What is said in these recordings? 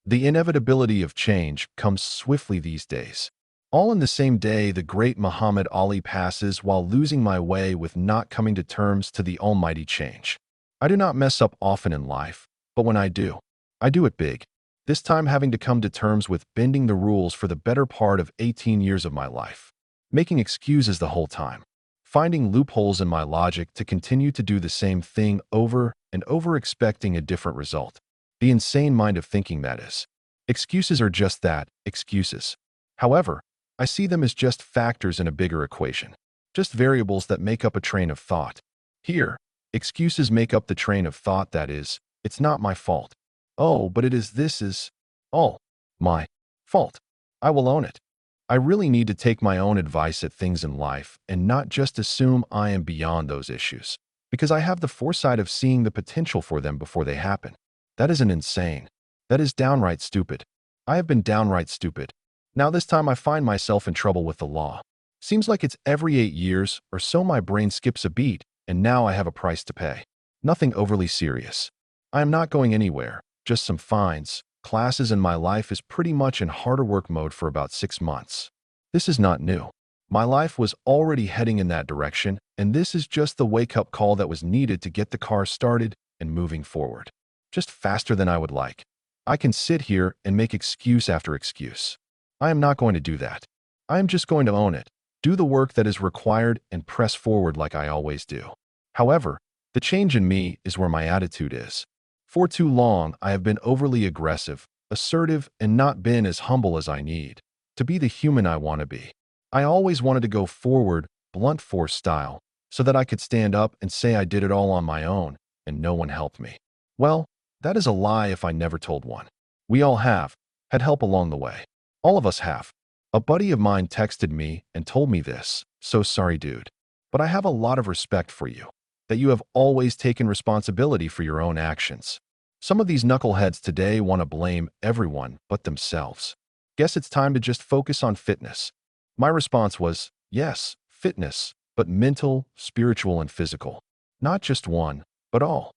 The inevitability of change comes swiftly these days. All in the same day, the great Muhammad Ali passes while losing my way with not coming to terms to the almighty change. I do not mess up often in life, but when I do it big. This time having to come to terms with bending the rules for the better part of 18 years of my life. Making excuses the whole time. Finding loopholes in my logic to continue to do the same thing over and over expecting a different result. The insane mind of thinking, that is. Excuses are just that, excuses. However, I see them as just factors in a bigger equation. Just variables that make up a train of thought. Here, excuses make up the train of thought that is, it's not my fault. Oh, but this is all my fault. I will own it. I really need to take my own advice at things in life and not just assume I am beyond those issues, because I have the foresight of seeing the potential for them before they happen. That isn't insane. That is downright stupid. I have been downright stupid. Now this time I find myself in trouble with the law. Seems like it's every 8 years or so my brain skips a beat, and now I have a price to pay. Nothing overly serious. I am not going anywhere, just some fines. Classes in my life is pretty much in harder work mode for about 6 months. This is not new. My life was already heading in that direction, and this is just the wake-up call that was needed to get the car started and moving forward. Just faster than I would like. I can sit here and make excuse after excuse. I am not going to do that. I am just going to own it, do the work that is required, and press forward like I always do. However, the change in me is where my attitude is. For too long, I have been overly aggressive, assertive, and not been as humble as I need to be the human I want to be. I always wanted to go forward, blunt force style, so that I could stand up and say I did it all on my own and no one helped me. Well, that is a lie if I never told one. We all have had help along the way. All of us have. A buddy of mine texted me and told me this. So sorry, dude. But I have a lot of respect for you, that you have always taken responsibility for your own actions. Some of these knuckleheads today want to blame everyone but themselves. Guess it's time to just focus on fitness. My response was, yes, fitness, but mental, spiritual, and physical. Not just one, but all.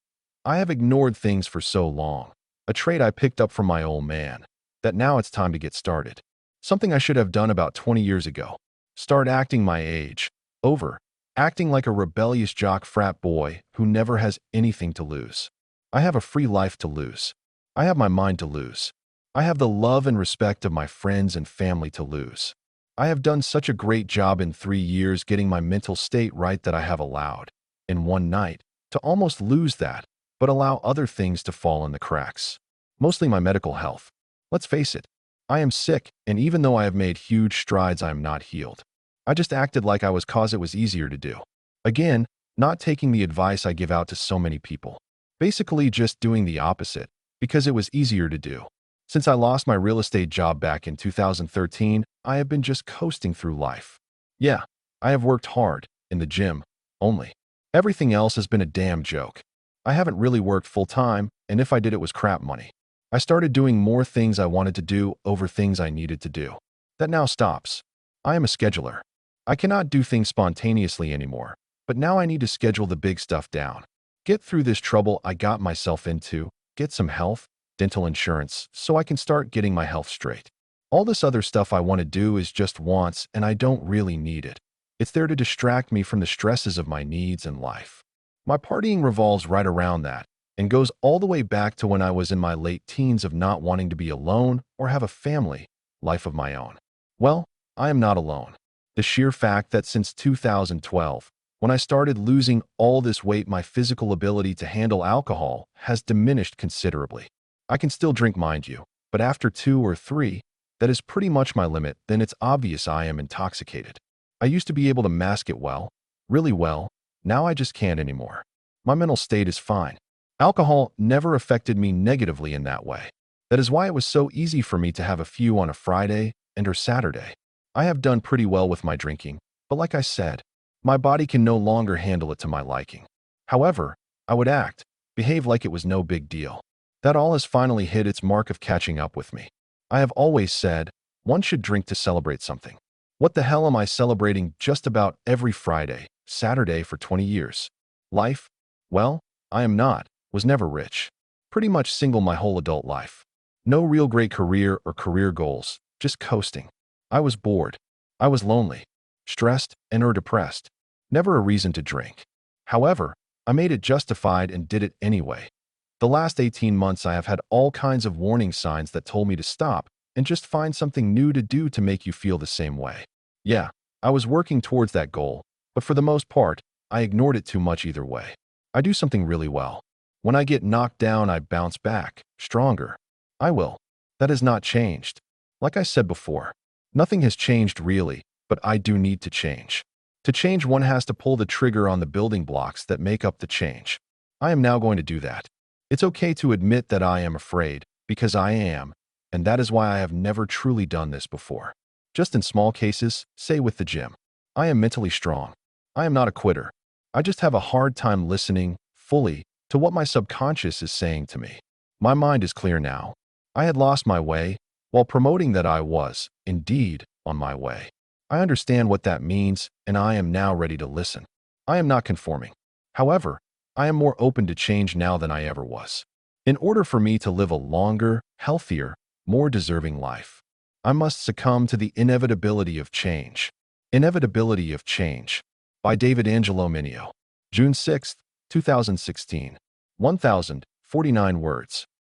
I have ignored things for so long, a trait I picked up from my old man, that now it's time to get started. Something I should have done about 20 years ago. Start acting my age. Acting like a rebellious jock frat boy who never has anything to lose. I have a free life to lose. I have my mind to lose. I have the love and respect of my friends and family to lose. I have done such a great job in 3 years getting my mental state right that I have allowed, in one night, to almost lose that, but allow other things to fall in the cracks. Mostly my medical health. Let's face it, I am sick, and even though I have made huge strides, I am not healed. I just acted like I was cause it was easier to do. Again, not taking the advice I give out to so many people. Basically just doing the opposite, because it was easier to do. Since I lost my real estate job back in 2013, I have been just coasting through life. Yeah, I have worked hard, in the gym, only. Everything else has been a damn joke. I haven't really worked full-time, and if I did, it was crap money. I started doing more things I wanted to do over things I needed to do. That now stops. I am a scheduler. I cannot do things spontaneously anymore, but now I need to schedule the big stuff down. Get through this trouble I got myself into, get some health, dental insurance, so I can start getting my health straight. All this other stuff I want to do is just wants, and I don't really need it. It's there to distract me from the stresses of my needs in life. My partying revolves right around that, and goes all the way back to when I was in my late teens of not wanting to be alone or have a family, life of my own. Well, I am not alone. The sheer fact that since 2012, when I started losing all this weight, my physical ability to handle alcohol has diminished considerably. I can still drink, mind you, but after 2 or 3, that is pretty much my limit, then it's obvious I am intoxicated. I used to be able to mask it well, really well, now I just can't anymore. My mental state is fine. Alcohol never affected me negatively in that way. That is why it was so easy for me to have a few on a Friday or Saturday. I have done pretty well with my drinking, but like I said, my body can no longer handle it to my liking. However, I would behave like it was no big deal. That all has finally hit its mark of catching up with me. I have always said, one should drink to celebrate something. What the hell am I celebrating just about every Friday, Saturday for 20 years? Life? Well, I am not, was never rich. Pretty much single my whole adult life. No real great career or career goals, just coasting. I was bored. I was lonely, stressed, and or depressed. Never a reason to drink. However, I made it justified and did it anyway. The last 18 months I have had all kinds of warning signs that told me to stop and just find something new to do to make you feel the same way. Yeah, I was working towards that goal, but for the most part, I ignored it too much either way. I do something really well. When I get knocked down, I bounce back, stronger. I will. That has not changed. Like I said before, nothing has changed really, but I do need to change. To change, one has to pull the trigger on the building blocks that make up the change. I am now going to do that. It's okay to admit that I am afraid, because I am, and that is why I have never truly done this before. Just in small cases, say with the gym. I am mentally strong. I am not a quitter. I just have a hard time listening, fully, to what my subconscious is saying to me. My mind is clear now. I had lost my way, while promoting that I was, indeed, on my way. I understand what that means, and I am now ready to listen. I am not conforming. However, I am more open to change now than I ever was. In order for me to live a longer, healthier, more deserving life, I must succumb to the inevitability of change. Inevitability of Change by David Angelo Mineo. June 6, 2016. 1049 words.